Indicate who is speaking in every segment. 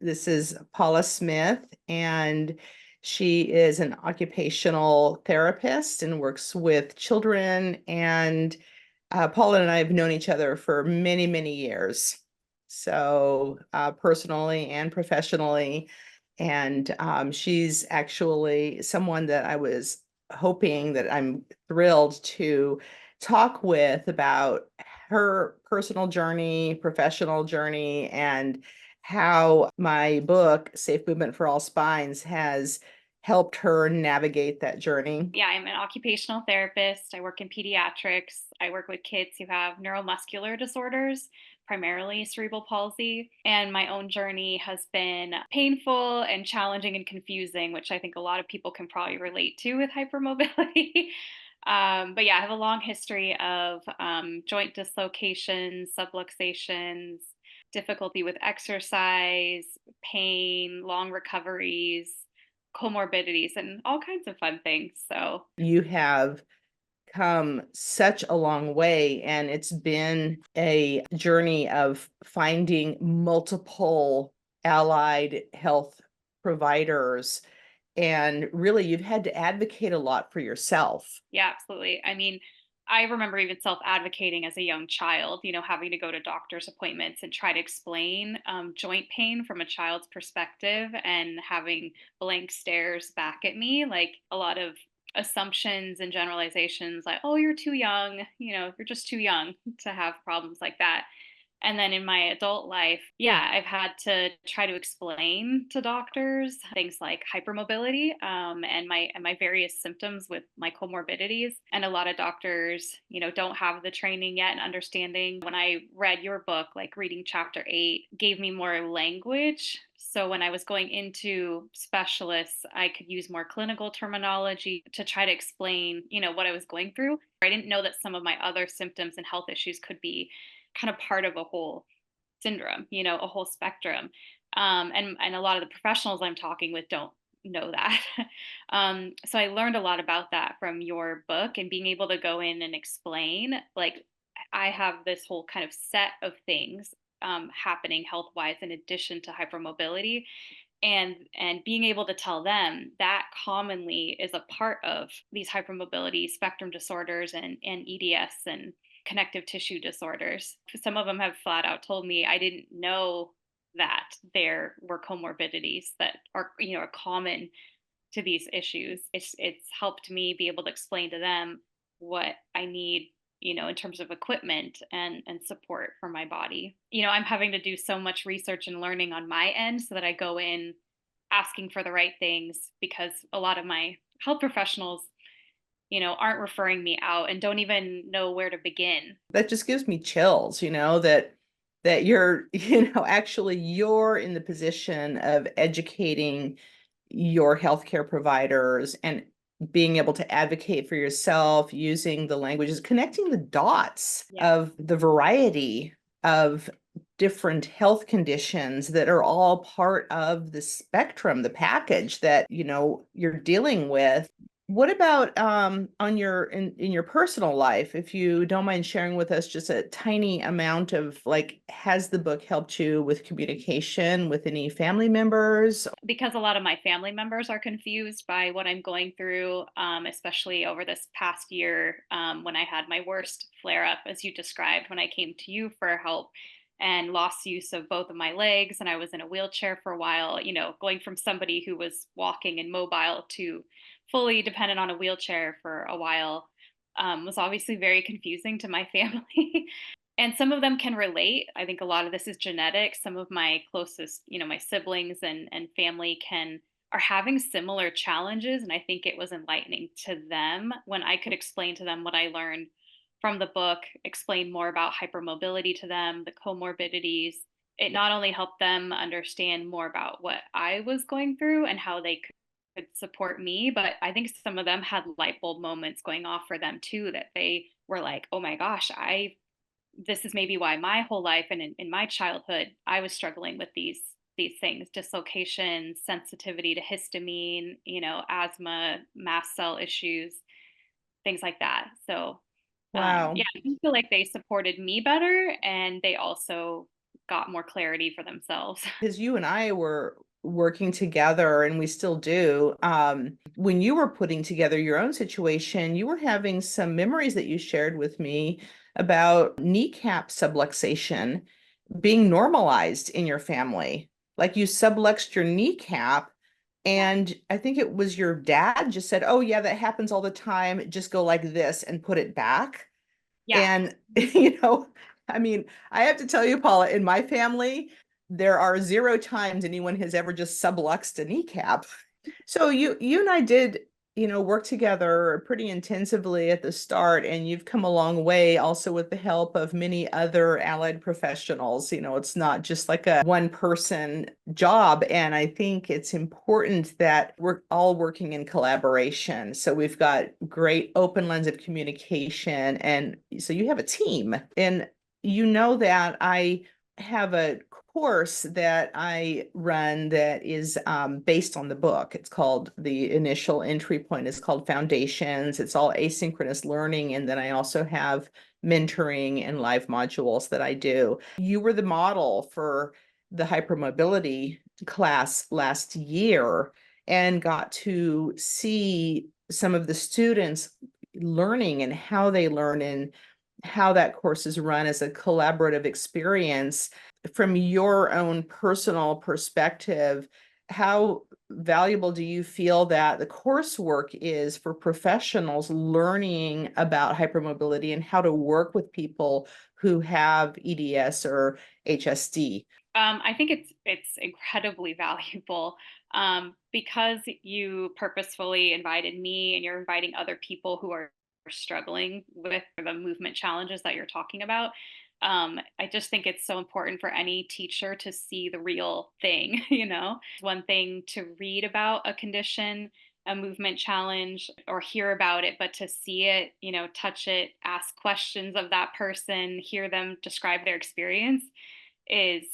Speaker 1: This is Paula Smith, and she is an occupational therapist and works with children. And Paula and I have known each other for many, many years. So personally and professionally. And she's actually someone that I was hoping that I'm thrilled to talk with about her personal journey, professional journey, and how my book, Safe Movement for All Spines, has helped her navigate that journey.
Speaker 2: Yeah, I'm an occupational therapist. I work in pediatrics. I work with kids who have neuromuscular disorders, primarily cerebral palsy. And my own journey has been painful and challenging and confusing, which I think a lot of people can probably relate to with hypermobility. But yeah, I have a long history of joint dislocations, subluxations, difficulty with exercise, pain, long recoveries, comorbidities, and all kinds of fun things. So,
Speaker 1: You have come such a long way, and it's been a journey of finding multiple allied health providers. And really, you've had to advocate a lot for yourself.
Speaker 2: yeah, absolutely. I mean, I remember even self advocating as a young child, having to go to doctor's appointments and try to explain joint pain from a child's perspective and having blank stares back at me, like a lot of assumptions and generalizations, like, oh, you're too young, you're just too young to have problems like that. And then in my adult life, yeah, I've had to try to explain to doctors things like hypermobility, and my various symptoms with my comorbidities. And a lot of doctors, don't have the training yet and understanding. When I read your book, like reading chapter 8 gave me more language. So when I was going into specialists, I could use more clinical terminology to try to explain, what I was going through. I didn't know that some of my other symptoms and health issues could be kind of part of a whole syndrome, a whole spectrum. And a lot of the professionals I'm talking with don't know that. So I learned a lot about that from your book and being able to go in and explain, like, I have this whole kind of set of things happening health wise in addition to hypermobility, and being able to tell them that commonly is a part of these hypermobility spectrum disorders and EDS and connective tissue disorders. Some of them have flat out told me I didn't know that there were comorbidities that are common to these issues. It's helped me be able to explain to them what I need, in terms of equipment and support for my body. I'm having to do so much research and learning on my end so that I go in asking for the right things, because a lot of my health professionals, aren't referring me out and don't even know where to begin.
Speaker 1: That just gives me chills, that you're, actually you're in the position of educating your healthcare providers and being able to advocate for yourself using the languages, connecting the dots
Speaker 2: Yeah.
Speaker 1: of the variety of different health conditions that are all part of the spectrum, the package that, you're dealing with. What about on in your personal life, if you don't mind sharing with us just a tiny amount of, like, has the book helped you with communication with any family members?
Speaker 2: Because a lot of my family members are confused by what I'm going through, especially over this past year, when I had my worst flare up, as you described, when I came to you for help and lost use of both of my legs. And I was in a wheelchair for a while, going from somebody who was walking and mobile to fully dependent on a wheelchair for a while, was obviously very confusing to my family. And some of them can relate. I think a lot of this is genetic. Some of my closest, my siblings and family are having similar challenges. And I think it was enlightening to them when I could explain to them what I learned from the book, explain more about hypermobility to them, the comorbidities. It not only helped them understand more about what I was going through and how they could support me, but I think some of them had light bulb moments going off for them too, that they were like, oh my gosh, this is maybe why my whole life and in my childhood I was struggling with these things: dislocation, sensitivity to histamine, asthma, mast cell issues, things like that. So
Speaker 1: Wow.
Speaker 2: yeah, I feel like they supported me better, and they also got more clarity for themselves.
Speaker 1: Because you and I were working together, and we still do. When you were putting together your own situation, you were having some memories that you shared with me about kneecap subluxation being normalized in your family. Like you subluxed your kneecap, and I think it was your dad just said, "Oh, yeah, that happens all the time. Just go like this and put it back."
Speaker 2: Yeah.
Speaker 1: And, I mean, I have to tell you, Paula, in my family, there are zero times anyone has ever just subluxed a kneecap. So you and I did, work together pretty intensively at the start, and you've come a long way also with the help of many other allied professionals. It's not just like a one person job. And I think it's important that we're all working in collaboration. So we've got great open lines of communication. And so you have a team. And that I have a course that I run that is based on the book. It's called, the initial entry point is called Foundations. It's all asynchronous learning. And then I also have mentoring and live modules that I do. You were the model for the hypermobility class last year and got to see some of the students learning and how they learn, and how that course is run as a collaborative experience. From your own personal perspective, how valuable do you feel that the coursework is for professionals learning about hypermobility and how to work with people who have EDS or HSD?
Speaker 2: I think it's incredibly valuable, because you purposefully invited me and you're inviting other people who are struggling with the movement challenges that you're talking about. I just think it's so important for any teacher to see the real thing. It's one thing to read about a condition, a movement challenge, or hear about it, but to see it, touch it, ask questions of that person, hear them describe their experience is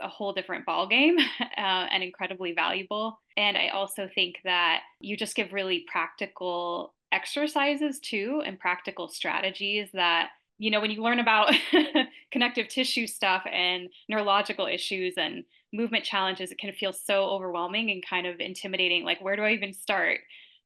Speaker 2: a whole different ballgame, and incredibly valuable. And I also think that you just give really practical exercises too, and practical strategies that, when you learn about connective tissue stuff and neurological issues and movement challenges, it can feel so overwhelming and kind of intimidating. Like, where do I even start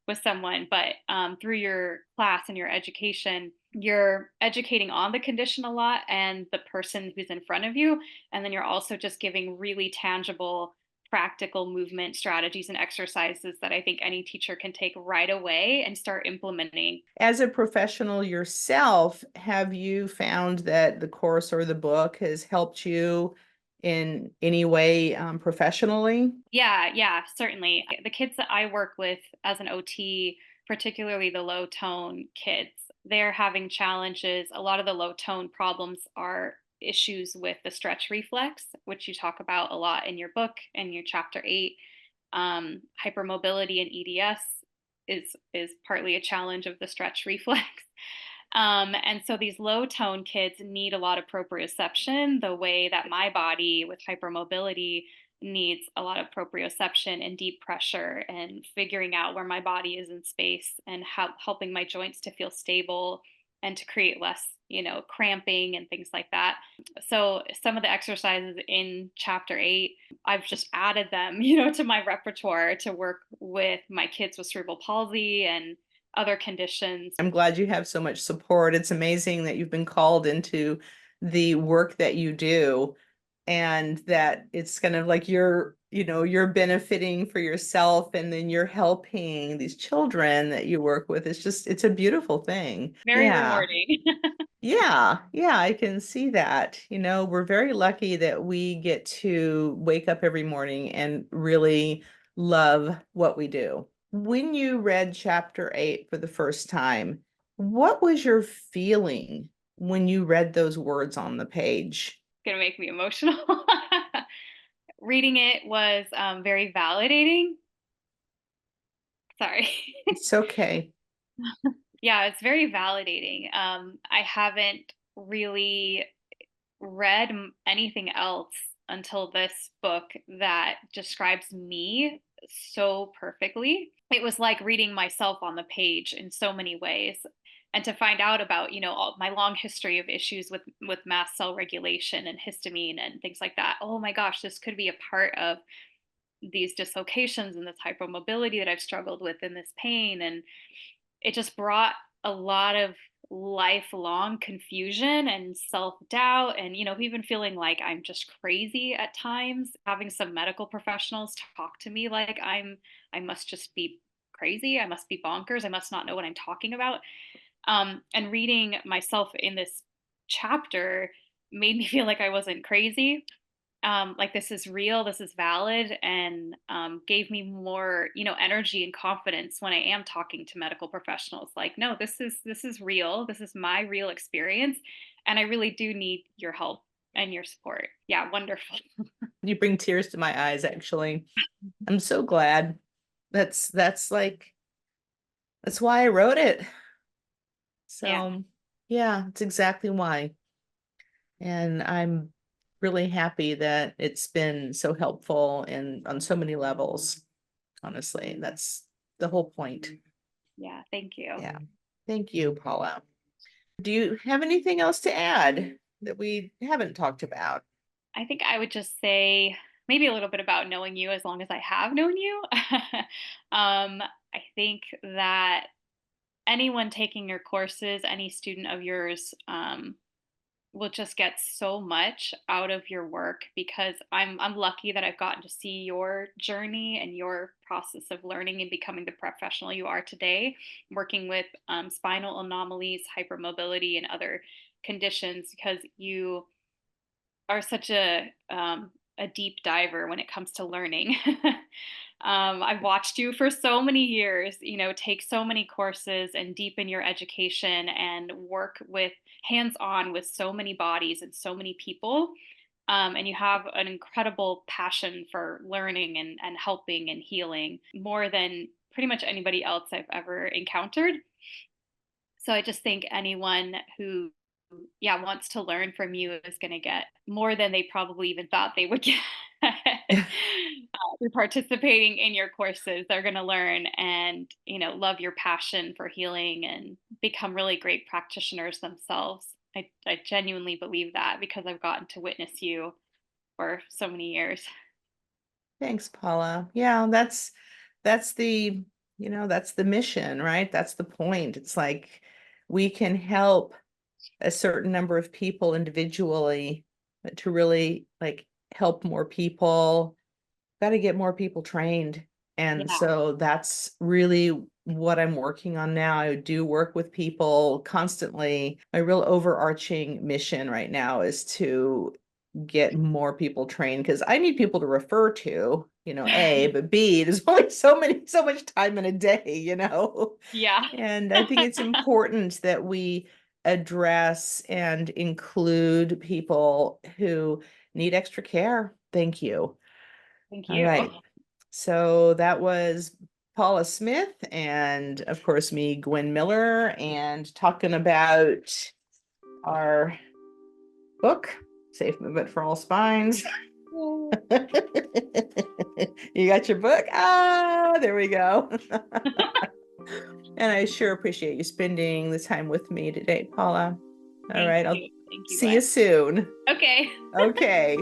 Speaker 2: with someone? But through your class and your education, you're educating on the condition a lot and the person who's in front of you. And then you're also just giving really tangible, practical movement strategies and exercises that I think any teacher can take right away and start implementing.
Speaker 1: As a professional yourself, have you found that the course or the book has helped you in any way professionally?
Speaker 2: Yeah, yeah, certainly. The kids that I work with as an OT, particularly the low tone kids, they're having challenges. A lot of the low tone problems are issues with the stretch reflex, which you talk about a lot in your book and your chapter 8. Hypermobility and EDS is partly a challenge of the stretch reflex. And so these low tone kids need a lot of proprioception, the way that my body with hypermobility needs a lot of proprioception and deep pressure and figuring out where my body is in space and helping my joints to feel stable and to create less, cramping and things like that. So some of the exercises in chapter 8, I've just added them, to my repertoire to work with my kids with cerebral palsy and other conditions.
Speaker 1: I'm glad you have so much support. It's amazing that you've been called into the work that you do, and that it's kind of like you're benefiting for yourself, and then you're helping these children that you work with. It's a beautiful thing.
Speaker 2: Very
Speaker 1: Yeah.
Speaker 2: rewarding.
Speaker 1: Yeah, yeah, I can see that. We're very lucky that we get to wake up every morning and really love what we do. When you read chapter 8 for the first time, what was your feeling when you read those words on the page?
Speaker 2: Gonna make me emotional. Reading it was very validating. Sorry.
Speaker 1: It's okay.
Speaker 2: Yeah, it's very validating. I haven't really read anything else until this book that describes me so perfectly. It was like reading myself on the page in so many ways. and to find out about, all my long history of issues with mast cell regulation and histamine and things like that. Oh my gosh, this could be a part of these dislocations and this hypermobility that I've struggled with and this pain. And it just brought a lot of lifelong confusion and self-doubt, and even feeling like I'm just crazy at times, having some medical professionals talk to me like I must just be crazy, I must be bonkers, I must not know what I'm talking about. And reading myself in this chapter made me feel like I wasn't crazy, like this is real, this is valid, and gave me more, energy and confidence when I am talking to medical professionals. Like, no, this is real. This is my real experience, and I really do need your help and your support. Yeah, wonderful.
Speaker 1: You bring tears to my eyes, actually. I'm so glad. That's like, that's why I wrote it.
Speaker 2: Yeah,
Speaker 1: So yeah, it's exactly why. And I'm really happy that it's been so helpful and on so many levels. Honestly, that's the whole point.
Speaker 2: yeah. Thank you.
Speaker 1: Yeah. Thank you, Paula. Do you have anything else to add that we haven't talked about?
Speaker 2: I think I would just say maybe a little bit about knowing you as long as I have known you. I think that anyone taking your courses, any student of yours, will just get so much out of your work, because I'm lucky that I've gotten to see your journey and your process of learning and becoming the professional you are today, working with spinal anomalies, hypermobility, and other conditions, because you are such a deep diver when it comes to learning. I've watched you for so many years, take so many courses and deepen your education and work with hands on with so many bodies and so many people. And you have an incredible passion for learning and helping and healing more than pretty much anybody else I've ever encountered. So I just think anyone who, yeah, wants to learn from you is going to get more than they probably even thought they would get. Through participating in your courses, they're going to learn and, love your passion for healing and become really great practitioners themselves. I genuinely believe that because I've gotten to witness you for so many years.
Speaker 1: Thanks, Paula. Yeah, that's the, that's the mission, right? That's the point. It's like we can help a certain number of people individually, but to really like help more people, got to get more people trained. And
Speaker 2: Yeah.
Speaker 1: so that's really what I'm working on now. I do work with people constantly. My real overarching mission right now is to get more people trained because I need people to refer to, A, but B, there's only so much time in a day.
Speaker 2: Yeah.
Speaker 1: And I think it's important that we address and include people who need extra care. Thank you.
Speaker 2: Thank
Speaker 1: All
Speaker 2: you.
Speaker 1: right. So that was Paula Smith and of course me, Gwen Miller, and talking about our book, Safe Movement for All Spines. You got your book? Ah, there we go. And I sure appreciate you spending the time with me today, Paula. All
Speaker 2: Thank
Speaker 1: right, I'll
Speaker 2: you. Thank you,
Speaker 1: see you
Speaker 2: Gwen.
Speaker 1: soon.
Speaker 2: Okay.
Speaker 1: Okay.